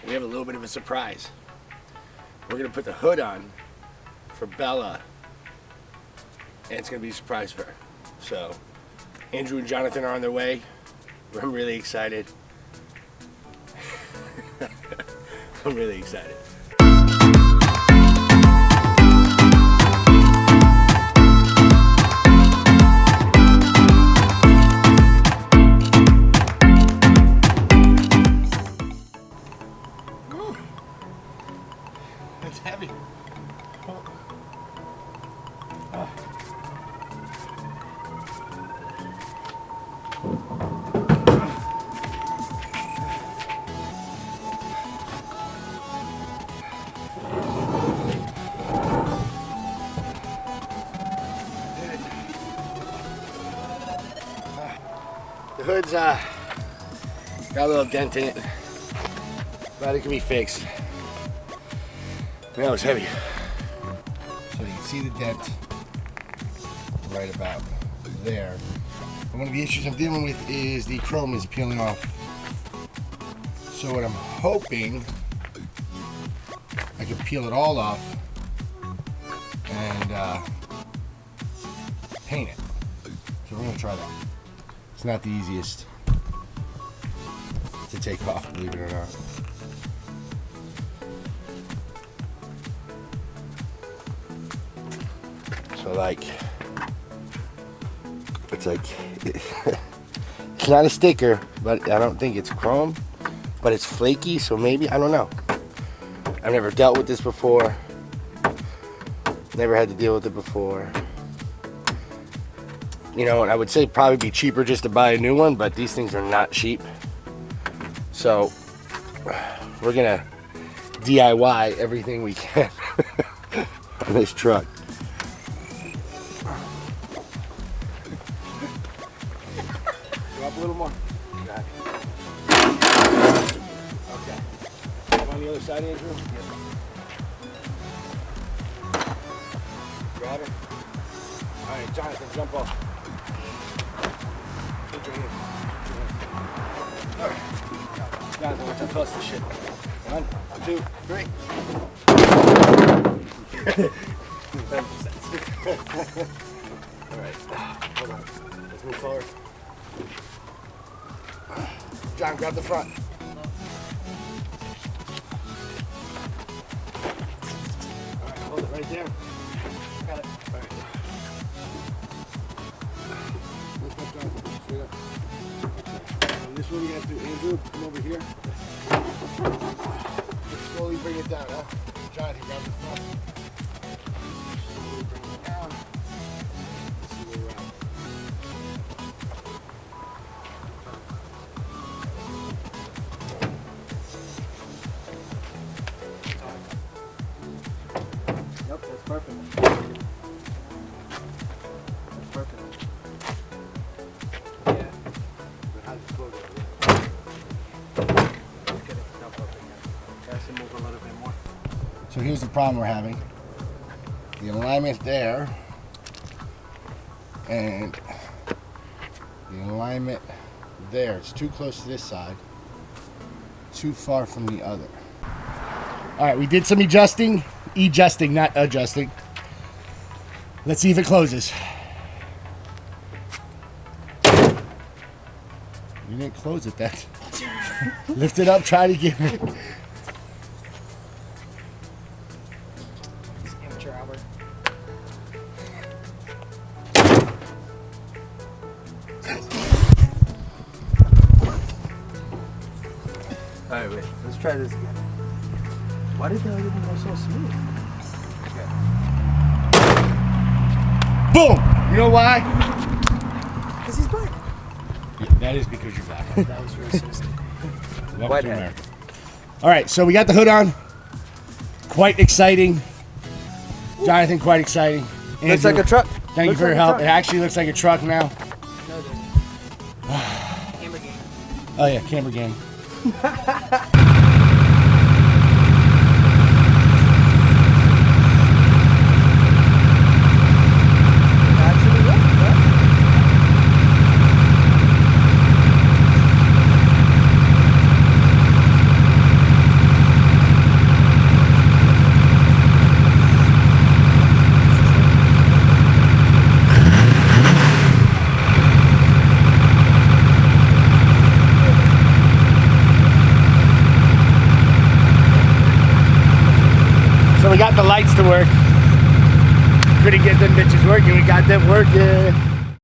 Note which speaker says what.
Speaker 1: we have a little bit of a surprise. We're gonna put the hood on for Bella, and it's gonna be a surprise for her. So Andrew and Jonathan are on their way. I'm really excited. I'm really excited. It's heavy. The hood's got a little dent in it, but it can be fixed. That was heavy. So you can see the dent right about there. And one of the issues I'm dealing with is the chrome is peeling off. So what I'm hoping, I can peel it all off and paint it. So we're gonna try that. It's not the easiest to take off, believe it or not. So like, it's like, it's not a sticker, but I don't think it's chrome, but it's flaky, so maybe, I don't know. I've never dealt with this before. Never had to deal with it before. You know, and I would say probably be cheaper just to buy a new one, but these things are not cheap. So we're gonna DIY everything we can on this truck. Go up a little more. Got it. Okay. Come on the other side, Andrew. Yep. Grab it. All right, Jonathan, jump off. Put your hand. All right. Jonathan, watch out, toss this shit. 1, 2, 3. All right. Hold on. Let's move forward. John, grab the front. All right, hold it right there. Got it. All right. Lift up, John. Straight up. And this one you have to, Andrew, come over here. Just slowly bring it down, huh? Jonathan, grab the front. Slowly bring it down. Let's see where we're at.
Speaker 2: Yep, that's perfect. That's perfect.
Speaker 1: Yeah. But how's it close?
Speaker 2: Let's get it up again. Has to move a little bit more.
Speaker 1: So here's the problem we're having. The alignment there and the alignment there. It's too close to this side, too far from the other. All right, we did some adjusting, not adjusting. Let's see if it closes. You didn't close it then. Lift it up, try it again.
Speaker 2: It's amateur hour.
Speaker 1: All right, wait.
Speaker 2: Let's try this again. Why did the other one go so smooth?
Speaker 1: Boom! You know why?
Speaker 2: Because he's black.
Speaker 1: Yeah, that is because you're black.
Speaker 2: That was racist.
Speaker 1: Welcome
Speaker 2: White
Speaker 1: to
Speaker 2: hat.
Speaker 1: America. All right, so we got the hood on. Quite exciting. Jonathan, quite exciting.
Speaker 2: Looks
Speaker 1: Andrew,
Speaker 2: like a truck.
Speaker 1: Thank you
Speaker 2: Looks
Speaker 1: for your
Speaker 2: like a
Speaker 1: help.
Speaker 2: truck.
Speaker 1: It actually looks like a truck now.
Speaker 2: No, dude. Camera game.
Speaker 1: Oh yeah, camera gang.
Speaker 2: Actually, yeah.
Speaker 1: So we got the lights to work. Couldn't get them bitches working. We got them working.